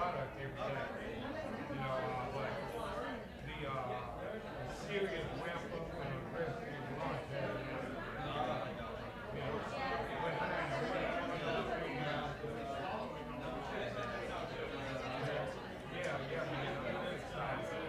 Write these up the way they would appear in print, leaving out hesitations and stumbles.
product every day. But the serious ramp up and aggressive launch we're trying to figure out I'm excited.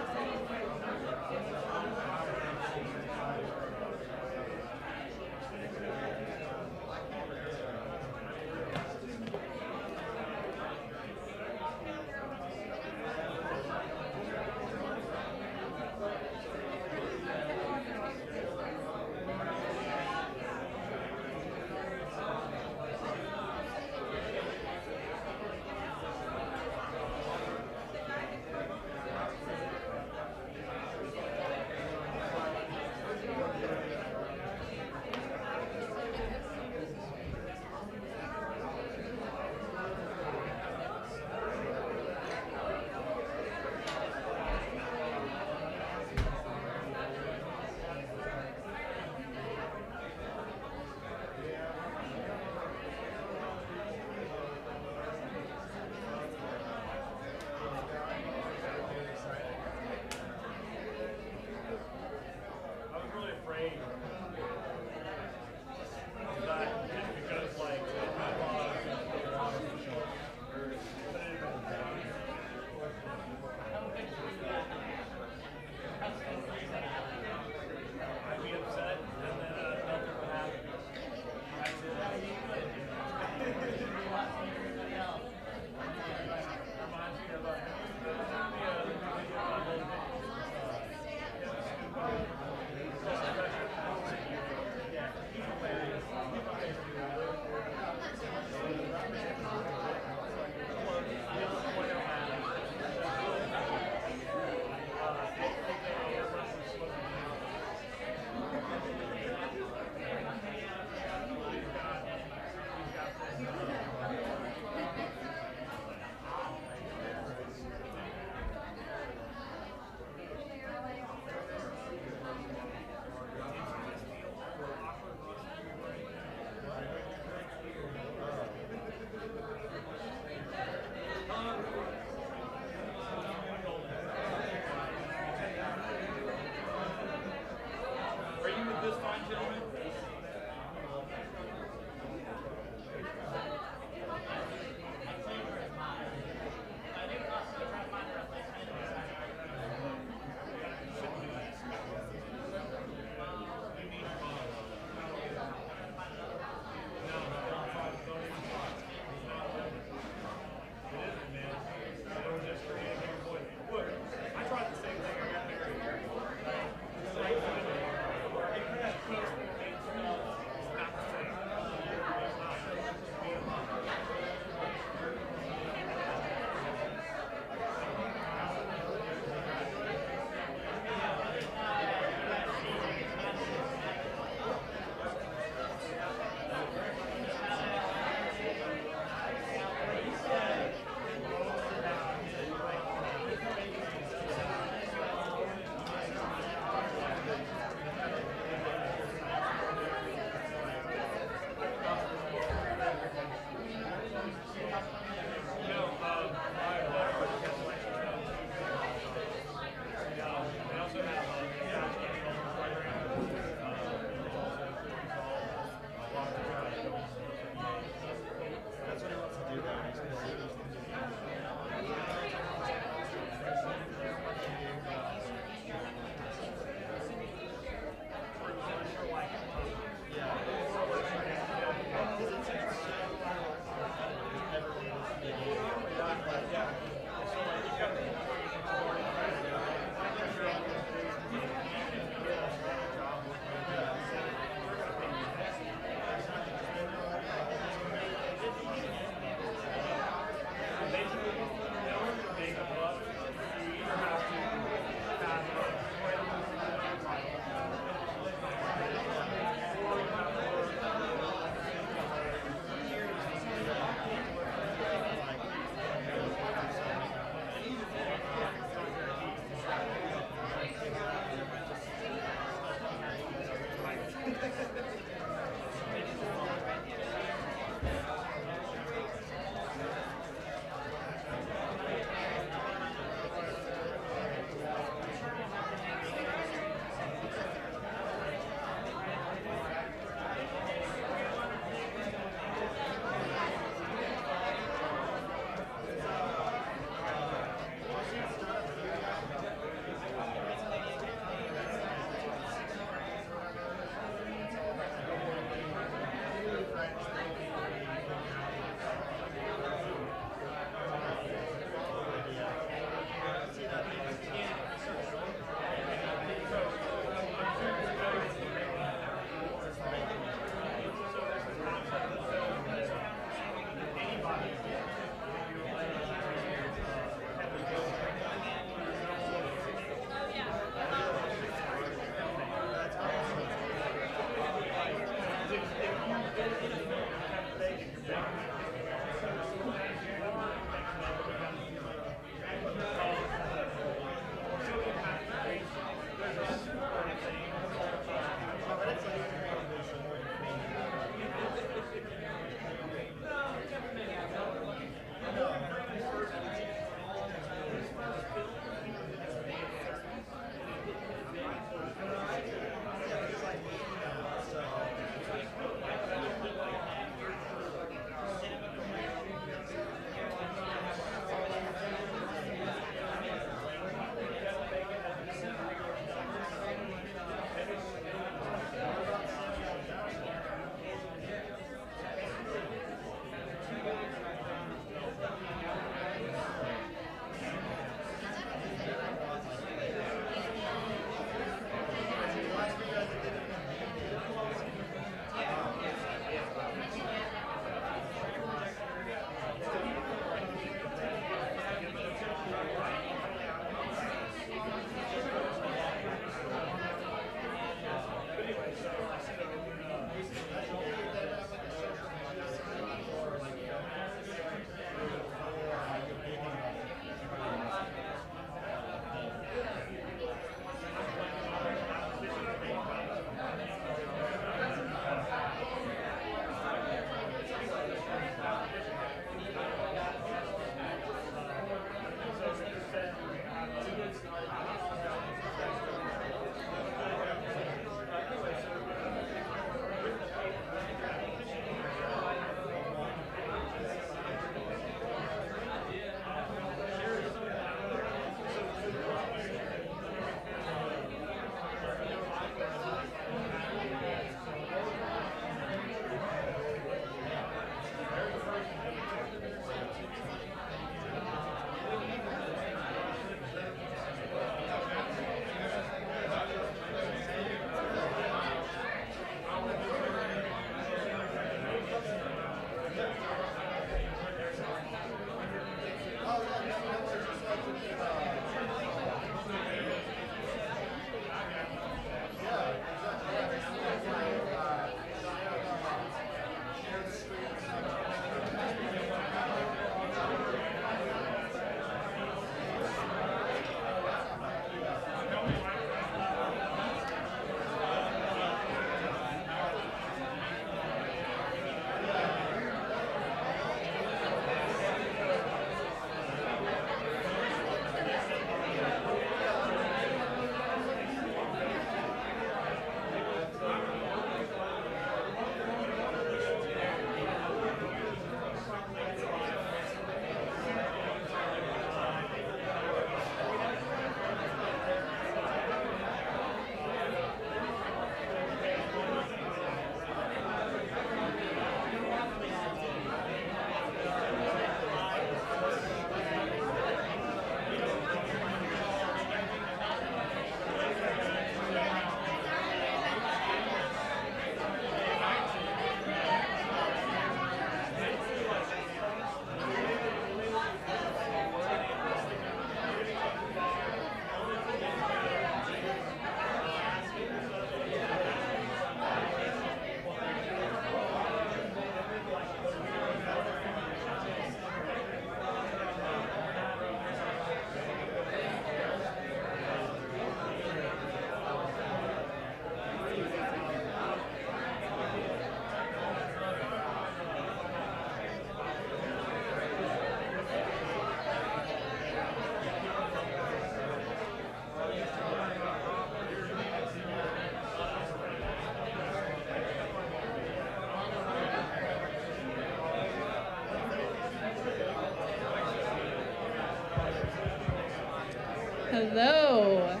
Hello.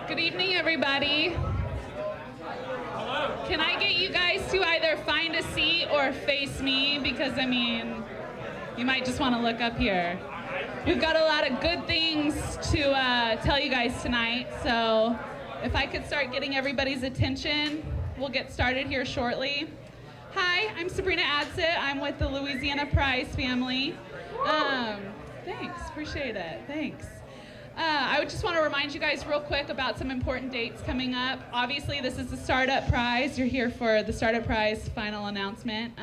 Good evening, everybody. Can I get you guys to either find a seat or face me? Because, I mean, you might just want to look up here. We've got a lot of good things to tell you guys tonight. So if I could start getting everybody's attention, we'll get started here shortly. Hi, I'm Sabrina Adsit. I'm with the Louisiana Prize family. Thanks, appreciate it, thanks. I would just want to remind you guys real quick about some important dates coming up. Obviously, this is the Startup Prize. You're here for the Startup Prize final announcement.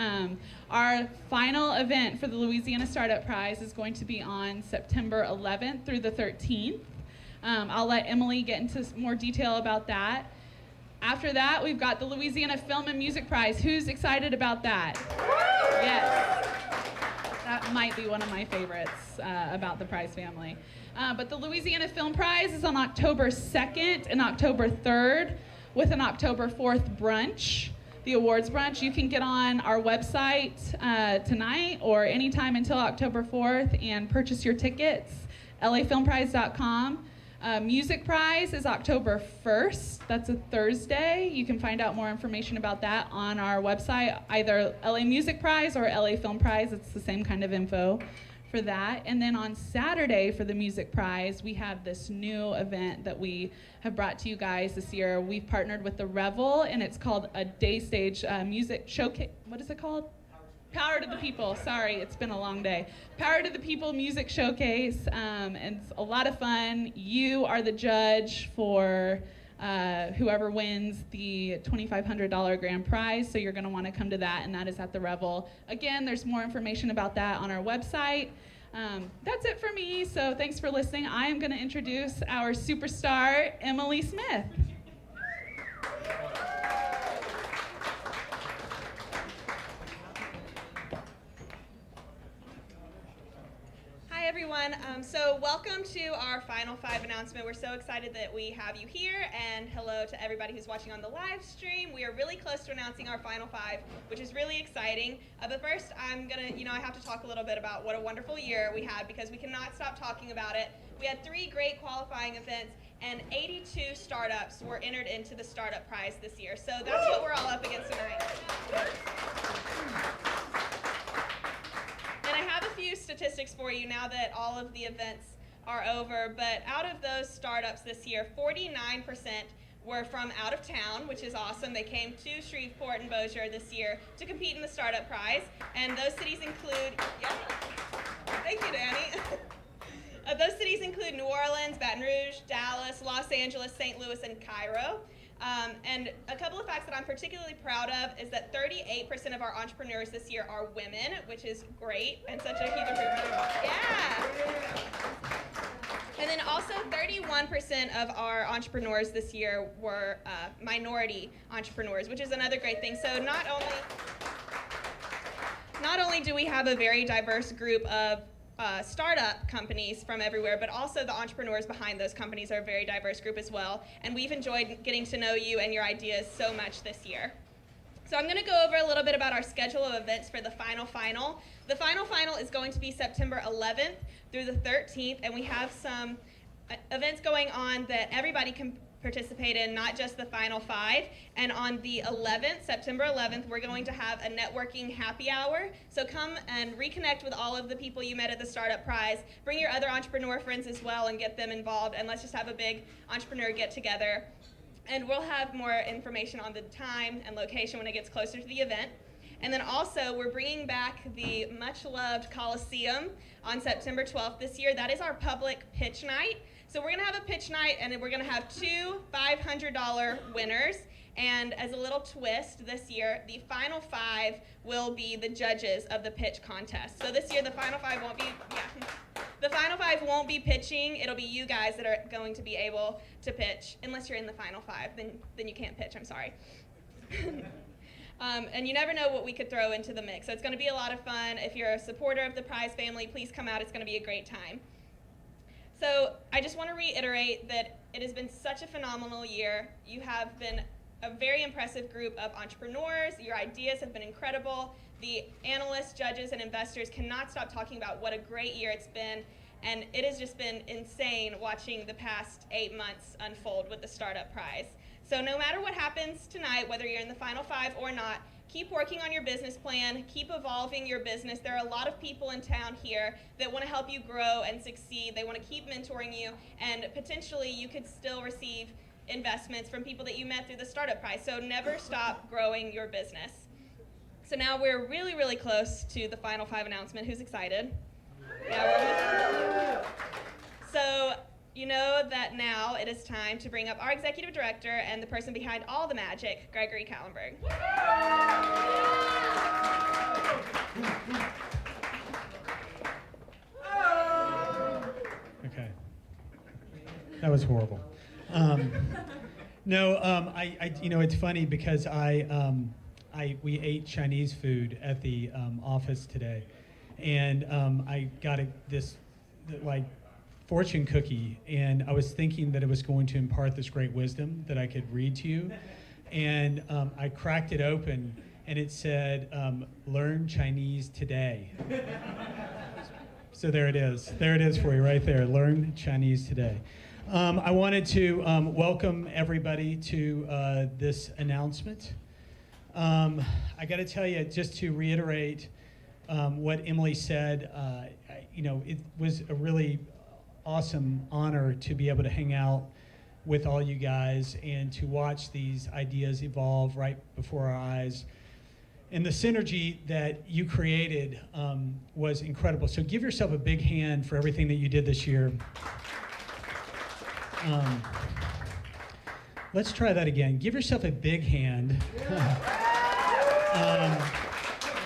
Our final event for the Louisiana Startup Prize is going to be on September 11th through the 13th. I'll let Emily get into more detail about that. After that, we've got the Louisiana Film and Music Prize. Who's excited about that? Yes. That might be one of my favorites about the Prize family. But the Louisiana Film Prize is on October 2nd and October 3rd with an October 4th brunch, the awards brunch. You can get on our website tonight or anytime until October 4th and purchase your tickets, lafilmprize.com. Music Prize is October 1st. That's a Thursday. You can find out more information about that on our website, either LA Music Prize or LA Film Prize. It's the same kind of info for that. And then on Saturday for the Music Prize, we have this new event that we have brought to you guys this year. We've partnered with the Revel, and it's called a day stage music showcase. What is it called? Power to the People. Sorry, it's been a long day. Power to the People Music Showcase. And it's a lot of fun. You are the judge for whoever wins the $2,500 grand prize. So you're going to want to come to that, and that is at the Revel. Again, there's more information about that on our website. That's it for me. So thanks for listening. I am going to introduce our superstar, Emily Smith. Hi everyone, so welcome to our Final Five announcement. We're so excited that we have you here, and hello to everybody who's watching on the live stream. We are really close to announcing our Final Five, which is really exciting. But first, I'm gonna, I have to talk a little bit about what a wonderful year we had, because we cannot stop talking about it. We had 3 great qualifying events, and 82 startups were entered into the Startup Prize this year. So that's what we're all up against tonight. And I have a few statistics for you now that all of the events are over, but out of those startups this year, 49% were from out of town, which is awesome. They came to Shreveport and Bossier this year to compete in the Startup Prize, and those cities include, thank you, Danny. Those cities include New Orleans, Baton Rouge, Dallas, Los Angeles, St. Louis, and Cairo. And a couple of facts that I'm particularly proud of is that 38% of our entrepreneurs this year are women, which is great, and such a huge improvement. Yeah. And then also 31% of our entrepreneurs this year were minority entrepreneurs, which is another great thing. So not only do we have a very diverse group of startup companies from everywhere, but also the entrepreneurs behind those companies are a very diverse group as well. And we've enjoyed getting to know you and your ideas so much this year. So I'm going to go over a little bit about our schedule of events for the Final. The Final is going to be September 11th through the 13th, and we have some events going on that everybody can participate in, not just the Final 5. And on the 11th, September 11th, we're going to have a networking happy hour. So come and reconnect with all of the people you met at the Startup Prize. Bring your other entrepreneur friends as well and get them involved, and let's just have a big entrepreneur get together. And we'll have more information on the time and location when it gets closer to the event. And then also, we're bringing back the much-loved Coliseum on September 12th this year. That is our public pitch night. So we're going to have a pitch night, and we're going to have 2 $500 winners. And as a little twist this year, the Final 5 will be the judges of the pitch contest. So this year, the Final 5 won't be, the Final 5 won't be pitching. It'll be you guys that are going to be able to pitch. Unless you're in the Final 5, then you can't pitch, I'm sorry. And you never know what we could throw into the mix. So it's going to be a lot of fun. If you're a supporter of the Prize family, please come out. It's going to be a great time. So I just want to reiterate that it has been such a phenomenal year. You have been a very impressive group of entrepreneurs. Your ideas have been incredible. The analysts, judges, and investors cannot stop talking about what a great year it's been. And it has just been insane watching the past 8 months unfold with the Startup Prize. So no matter what happens tonight, whether you're in the Final Five or not, keep working on your business plan, keep evolving your business. There are a lot of people in town here that want to help you grow and succeed. They want to keep mentoring you, and potentially you could still receive investments from people that you met through the Startup Prize. So never stop growing your business. So now we're really, really close to the Final Five announcement. Who's excited? Yeah, so you know that now it is time to bring up our executive director and the person behind all the magic, Gregory Kallenberg. Okay. That was horrible. It's funny because we ate Chinese food at the office today, and I got this fortune cookie, and I was thinking that it was going to impart this great wisdom that I could read to you, and I cracked it open, and it said, "Learn Chinese today." So there it is. There it is for you right there. Learn Chinese today. I wanted to welcome everybody to this announcement. I got to tell you, just to reiterate what Emily said, it was a really awesome honor to be able to hang out with all you guys and to watch these ideas evolve right before our eyes. And the synergy that you created was incredible. So give yourself a big hand for everything that you did this year. Let's try that again. Give yourself a big hand.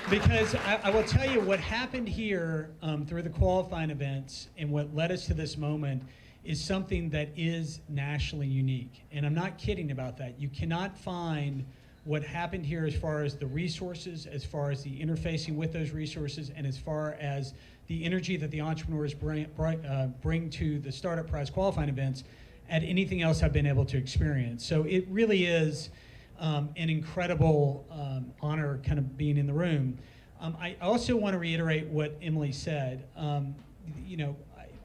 Because I will tell you what happened here through the qualifying events and what led us to this moment is something that is nationally unique. And I'm not kidding about that. You cannot find what happened here as far as the resources, as far as the interfacing with those resources, and as far as the energy that the entrepreneurs bring to the Startup Prize qualifying events at anything else I've been able to experience. So it really is an incredible honor kind of being in the room. I also want to reiterate what Emily said.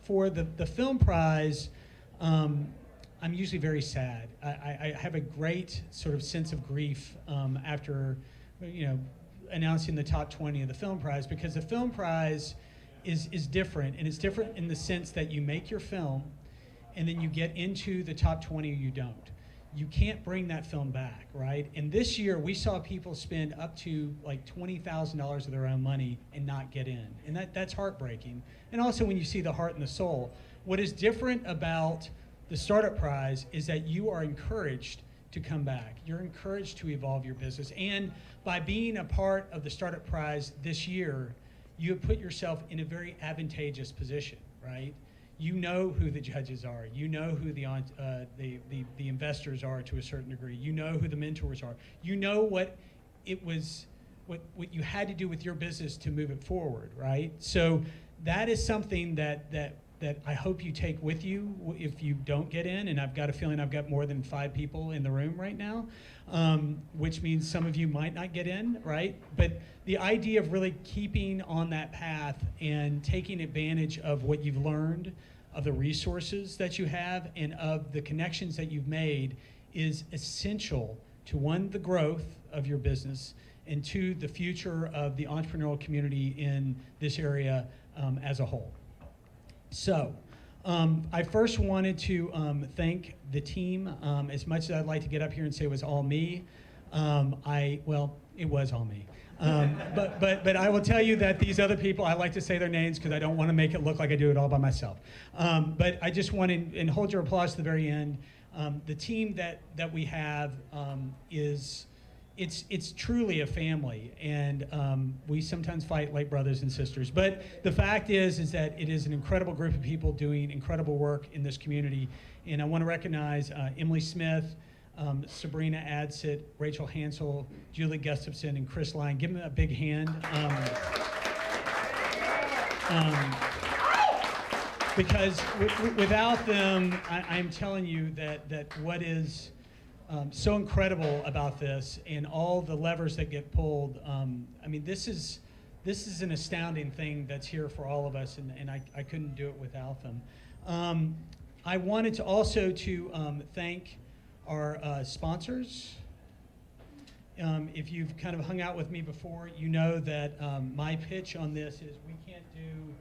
For the film prize, I'm usually very sad. I have a great sort of sense of grief after, announcing the top 20 of the film prize, because the film prize is different, and it's different in the sense that you make your film and then you get into the top 20 or you don't. You can't bring that film back, right? And this year we saw people spend up to like $20,000 of their own money and not get in. And that's heartbreaking. And also when you see the heart and the soul. What is different about the Startup Prize is that you are encouraged to come back. You're encouraged to evolve your business. And by being a part of the Startup Prize this year, you have put yourself in a very advantageous position, right? You know who the judges are. You know who the investors are to a certain degree. You know who the mentors are. You know what you had to do with your business to move it forward, right? So that is something that I hope you take with you if you don't get in. And I've got a feeling I've got more than 5 people in the room right now, which means some of you might not get in, right? But the idea of really keeping on that path and taking advantage of what you've learned, of the resources that you have, and of the connections that you've made is essential to, 1, the growth of your business, and 2, the future of the entrepreneurial community in this area as a whole. So, I first wanted to thank the team. As much as I'd like to get up here and say it was all me, it was all me. But I will tell you that these other people, I like to say their names because I don't want to make it look like I do it all by myself. But I just want to, and hold your applause to the very end. The team that we have it's truly a family, and we sometimes fight like brothers and sisters. But the fact is that it is an incredible group of people doing incredible work in this community. And I want to recognize Emily Smith, Sabrina Adsit, Rachel Hansel, Julie Gustafson, and Chris Line. Give them a big hand. Because without them, I'm telling you that what is so incredible about this and all the levers that get pulled, this this is an astounding thing that's here for all of us, and I couldn't do it without them. I wanted to also thank our sponsors. If you've kind of hung out with me before, you know that my pitch on this is we can't do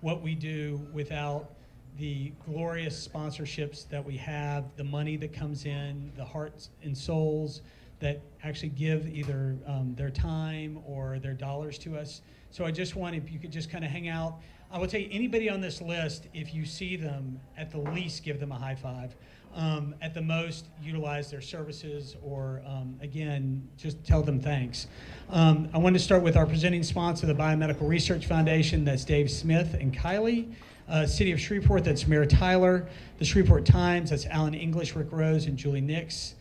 what we do without the glorious sponsorships that we have, the money that comes in, the hearts and souls that actually give either their time or their dollars to us. So I just want, if you could just kind of hang out. I will tell you, anybody on this list, if you see them, at the least give them a high five. At the most, utilize their services, or again, just tell them thanks. I want to start with our presenting sponsor, the Biomedical Research Foundation. That's Dave Smith and Kylie. City of Shreveport, that's Mayor Tyler. The Shreveport Times, that's Alan English, Rick Rose, and Julie Nix.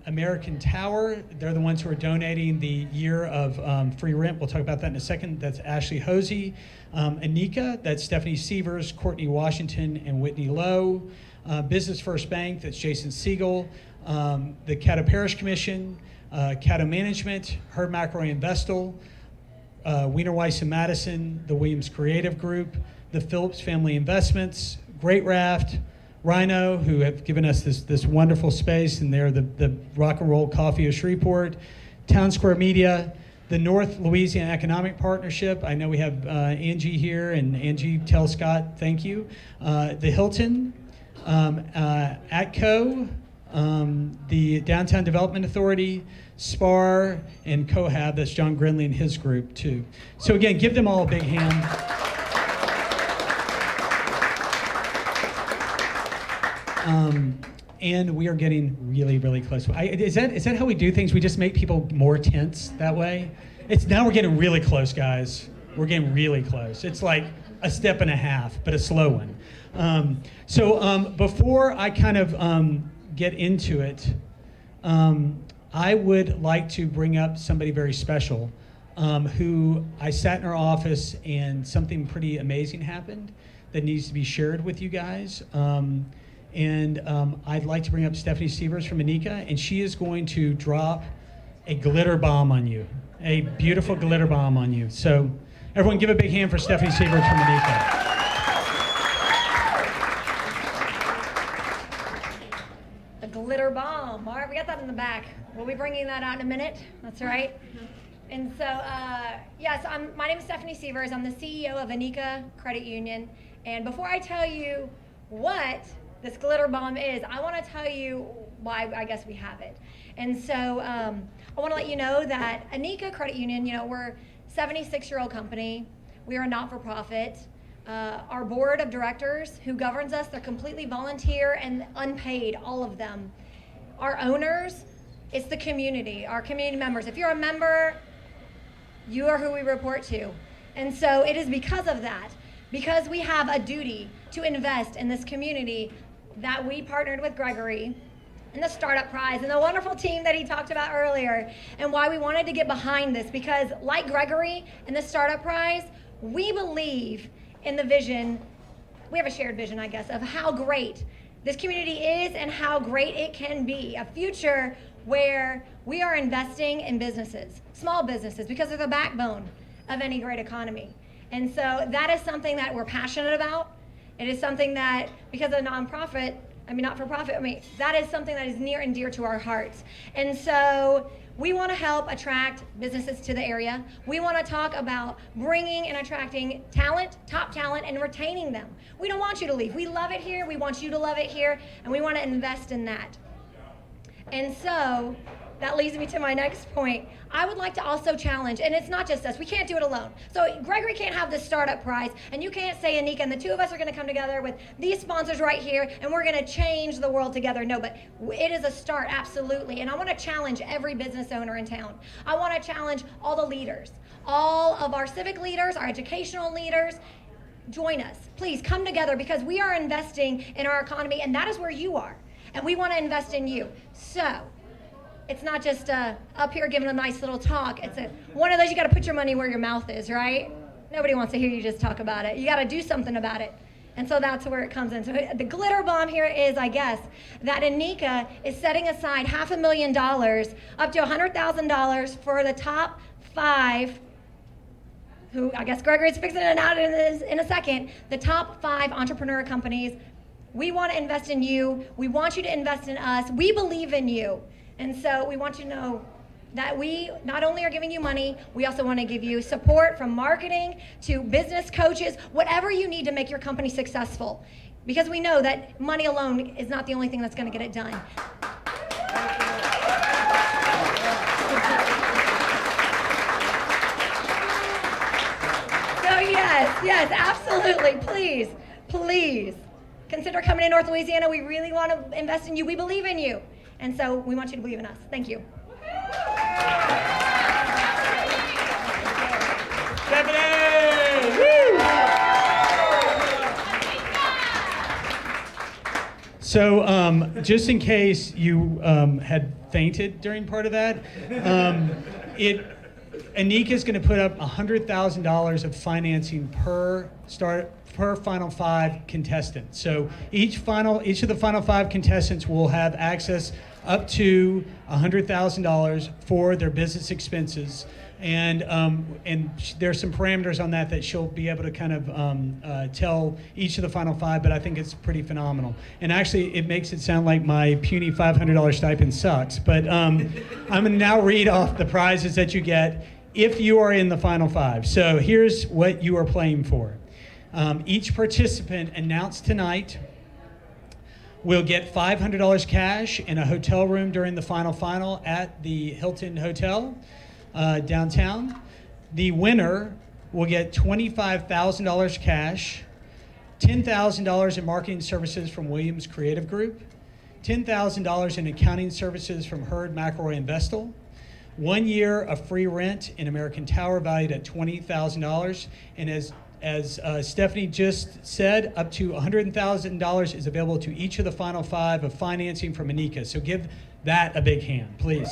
American Tower, they're the ones who are donating the year of free rent. We'll talk about that in a second. That's Ashley Hosey. Anika, that's Stephanie Sievers, Courtney Washington, and Whitney Lowe. Business First Bank, that's Jason Siegel. The Caddo Parish Commission, Caddo Management, Herb McElroy and Vestal, Wiener Weiss and Madison, the Williams Creative Group, the Phillips Family Investments, Great Raft, Rhino, who have given us this wonderful space, and they're the rock and roll coffee of Shreveport, Town Square Media, the North Louisiana Economic Partnership. I know we have Angie here, and Angie, tell Scott thank you. The Hilton, ATCO, the Downtown Development Authority, SPAR, and COHAB. That's John Grinley and his group too. So again, give them all a big hand. And we are getting really, really close. Is that how we do things? We just make people more tense that way? Now we're getting really close, guys. We're getting really close. It's like a step and a half, but a slow one. So before I kind of get into it, I would like to bring up somebody very special who I sat in her office and something pretty amazing happened that needs to be shared with you guys. And I'd like to bring up Stephanie Sievers from Anika, and she is going to drop a glitter bomb on you, a beautiful glitter bomb on you. So everyone give a big hand for Stephanie Sievers from Anika. A glitter bomb. All right, we got that in the back. We'll be bringing that out in a minute. That's right. And so, yes, my name is Stephanie Sievers. I'm the CEO of Anika Credit Union. And before I tell you what this glitter bomb is, I want to tell you why I guess we have it. And so I want to let you know that Anika Credit Union, we're a 76-year-old company. We are a not-for-profit. Our board of directors who governs us, they're completely volunteer and unpaid, all of them. Our owners, it's the community, our community members. If you're a member, you are who we report to. And so it is because of that, because we have a duty to invest in this community, that we partnered with Gregory and the Startup Prize and the wonderful team that he talked about earlier, and why we wanted to get behind this, because like Gregory and the Startup Prize, we believe in the vision, we have a shared vision, I guess, of how great this community is and how great it can be. A future where we are investing in businesses, small businesses, because they're the backbone of any great economy. And so that is something that we're passionate about. It is something that, because of nonprofit, not-for-profit, that is something that is near and dear to our hearts. And so we want to help attract businesses to the area. We want to talk about bringing and attracting talent, top talent, and retaining them. We don't want you to leave. We love it here. We want you to love it here, and we want to invest in that. And so that leads me to my next point. I would like to also challenge, and it's not just us, we can't do it alone. So Gregory can't have this startup prize, and you can't say Anika, and the two of us are gonna come together with these sponsors right here, and we're gonna change the world together. No, but it is a start, absolutely. And I wanna challenge every business owner in town. I wanna challenge all the leaders, all of our civic leaders, our educational leaders. Join us, please come together, because we are investing in our economy, and that is where you are. And we wanna invest in you. So, it's not just up here giving a nice little talk. It's one of those, you got to put your money where your mouth is, right? Nobody wants to hear you just talk about it. You got to do something about it. And so that's where it comes in. So the glitter bomb here is, I guess, that Anika is setting aside $500,000 up to $100,000 for the top 5 who I guess Gregory's fixing it out in a second, the top 5 entrepreneur companies. We want to invest in you. We want you to invest in us. We believe in you. And so we want you to know that we not only are giving you money, we also want to give you support from marketing to business coaches, whatever you need to make your company successful. Because we know that money alone is not the only thing that's going to get it done. So yes, absolutely. Please consider coming to North Louisiana. We really want to invest in you. We believe in you. And so we want you to believe in us. Thank you. Stephanie! Woo! So, just in case you had fainted during part of that, Anika is going to put up $100,000 of financing per Final 5 contestant. So each of the Final 5 contestants will have access up to $100,000 for their business expenses, and there's some parameters on that she'll be able to kind of tell each of the Final 5. But I think it's pretty phenomenal, and actually it makes it sound like my puny $500 stipend sucks. But I'm going to now read off the prizes that you get if you are in the Final 5. So here's what you are playing for. Each participant announced tonight will get $500 cash in a hotel room during the final at the Hilton Hotel downtown. The winner will get $25,000 cash, $10,000 in marketing services from Williams Creative Group, $10,000 in accounting services from Hurd, McElroy, and Vestal, 1 year of free rent in American Tower valued at $20,000, and as Stephanie just said, up to $100,000 is available to each of the Final 5 of financing from Anika. So give that a big hand, please.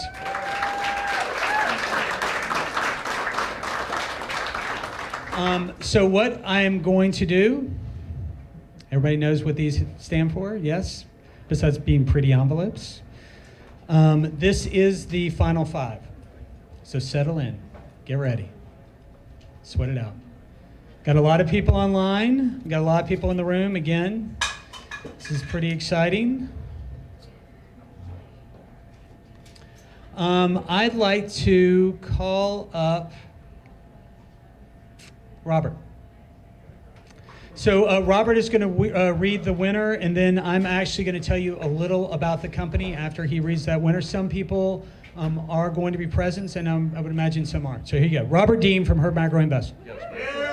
So what I am going to do, everybody knows what these stand for, yes? Besides being pretty envelopes. This is the Final 5. So settle in, get ready, sweat it out. Got a lot of people online. Got a lot of people in the room. Again, this is pretty exciting. I'd like to call up Robert. So Robert is going to read the winner, and then I'm actually going to tell you a little about the company after he reads that winner. Some people are going to be present, and I would imagine some aren't. So here you go. Robert Dean from Hurd, McElroy, and Vestal. Yes.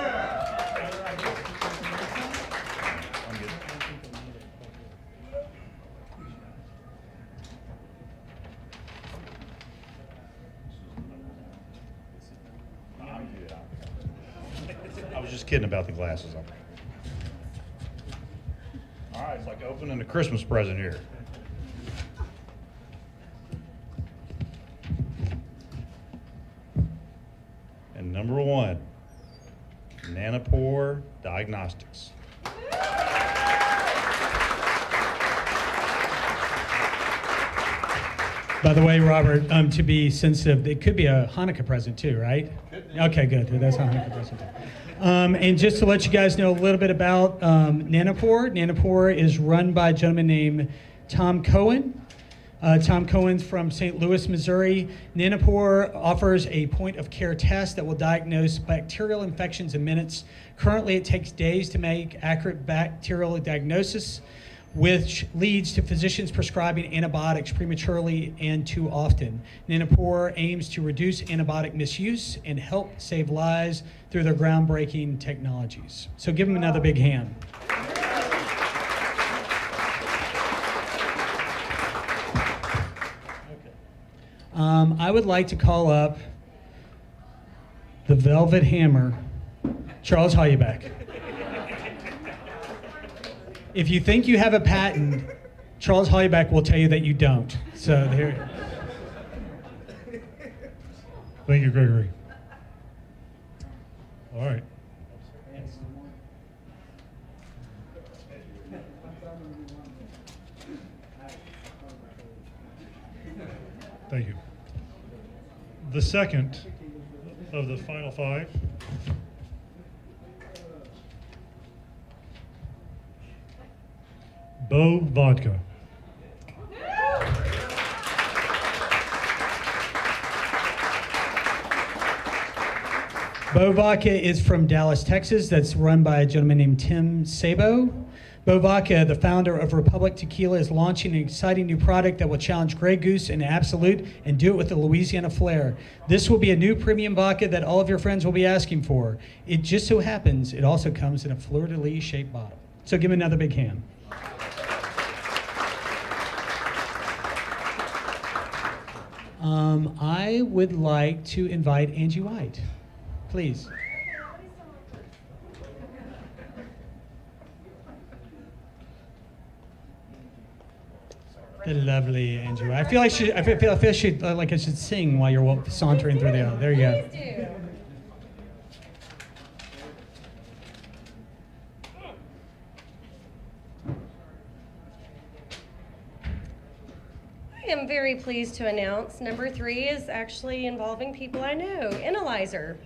I was just kidding about the glasses. All right, it's like opening a Christmas present here. And number 1, Nanopore Diagnostics. By the way, Robert, to be sensitive, it could be a Hanukkah present too, right? Okay, good. That's a Hanukkah present too. And just to let you guys know a little bit about Nanopore. Nanopore is run by a gentleman named Tom Cohen. Tom Cohen's from St. Louis, Missouri. Nanopore offers a point-of-care test that will diagnose bacterial infections in minutes. Currently, it takes days to make accurate bacterial diagnosis, which leads to physicians prescribing antibiotics prematurely and too often. Nanopore aims to reduce antibiotic misuse and help save lives through their groundbreaking technologies. So give them another big hand. I would like to call up the Velvet Hammer, Charles Holyback. If you think you have a patent, Charles Holyback will tell you that you don't. So there. Thank you, Gregory. All right. Thank you. The second of the Final 5 Bo Vodka. Bo Vodka is from Dallas, Texas. That's run by a gentleman named Tim Sabo. Bo Vodka, the founder of Republic Tequila, is launching an exciting new product that will challenge Grey Goose and Absolute and do it with a Louisiana flair. This will be a new premium vodka that all of your friends will be asking for. It just so happens it also comes in a fleur-de-lis shaped bottle. So give him another big hand. I would like to invite Angie White, please. The lovely Angie White. I feel like I should sing while you're sauntering through the aisle. There you go. Please do. I am very pleased to announce number 3 is actually involving people I know. Analyzer.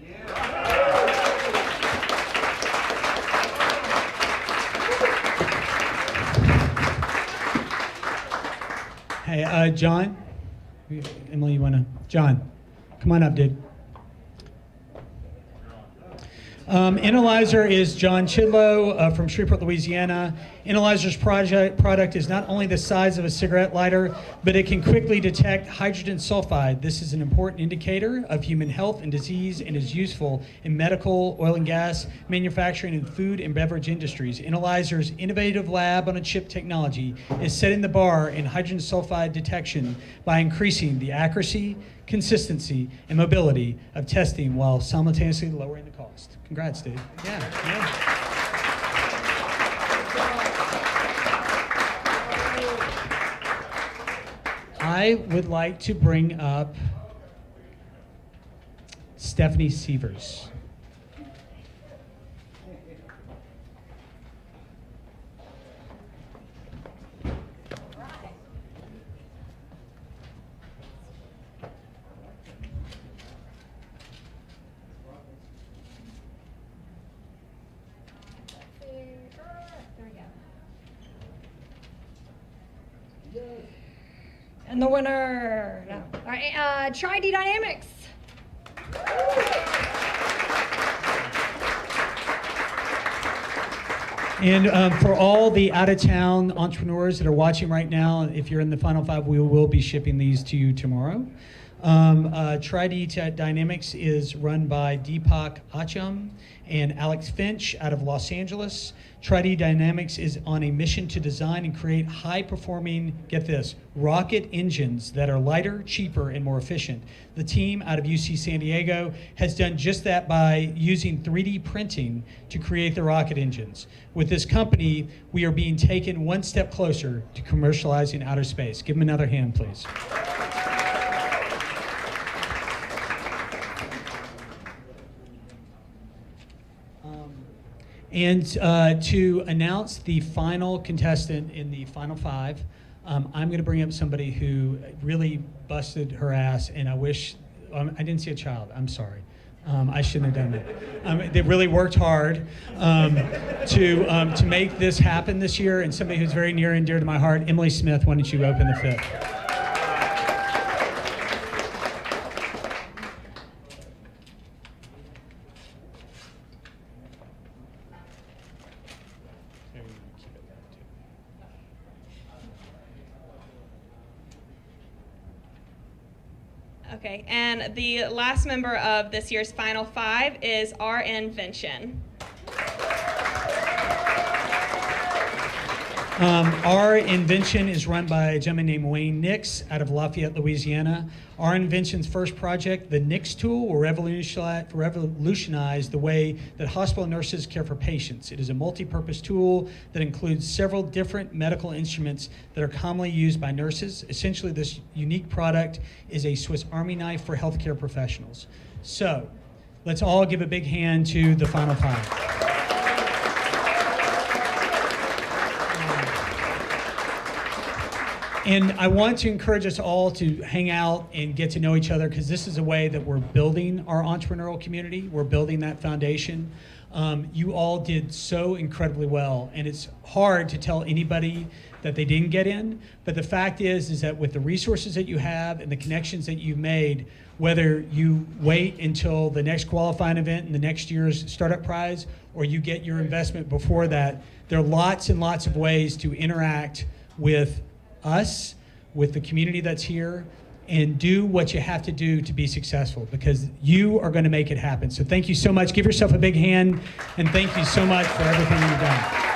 Hey, John. Emily, you wanna? John, come on up, dude. Analyzer is John Chidlow from Shreveport, Louisiana. Analyzer's product is not only the size of a cigarette lighter, but it can quickly detect hydrogen sulfide. This is an important indicator of human health and disease and is useful in medical, oil and gas, manufacturing, and food and beverage industries. Analyzer's innovative lab-on-a-chip technology is setting the bar in hydrogen sulfide detection by increasing the accuracy, consistency, and mobility of testing while simultaneously lowering the cost. Congrats, dude. Yeah. I would like to bring up Stephanie Sievers. And the winner, no. All right, Tri-D Dynamics. And for all the out-of-town entrepreneurs that are watching right now, if you're in the Final Five, we will be shipping these to you tomorrow. Tri-D Dynamics is run by Deepak Acham and Alex Finch out of Los Angeles. Tri-D Dynamics is on a mission to design and create high-performing, get this, rocket engines that are lighter, cheaper, and more efficient. The team out of UC San Diego has done just that by using 3D printing to create the rocket engines. With this company, we are being taken one step closer to commercializing outer space. Give them another hand, please. And to announce the final contestant in the Final Five, I'm going to bring up somebody who really busted her ass, and I wish, I didn't see a child, I'm sorry. I shouldn't have done that. They really worked hard to make this happen this year, and somebody who's very near and dear to my heart, Emily Smith, why don't you open the fifth? Okay, and the last member of this year's Final Five is our invention. Our invention is run by a gentleman named Wayne Nix out of Lafayette, Louisiana. Our invention's first project, the Nix tool, will revolutionize the way that hospital nurses care for patients. It is a multi-purpose tool that includes several different medical instruments that are commonly used by nurses. Essentially, this unique product is a Swiss Army knife for healthcare professionals. So, let's all give a big hand to the Final Five. And I want to encourage us all to hang out and get to know each other, because this is a way that we're building our entrepreneurial community. We're building that foundation. You all did so incredibly well, and it's hard to tell anybody that they didn't get in. But the fact is that with the resources that you have and the connections that you've made, whether you wait until the next qualifying event and the next year's startup prize, or you get your investment before that, there are lots and lots of ways to interact with us, with the community that's here, and do what you have to do to be successful, because you are going to make it happen. So thank you so much. Give yourself a big hand, and thank you so much for everything you've done.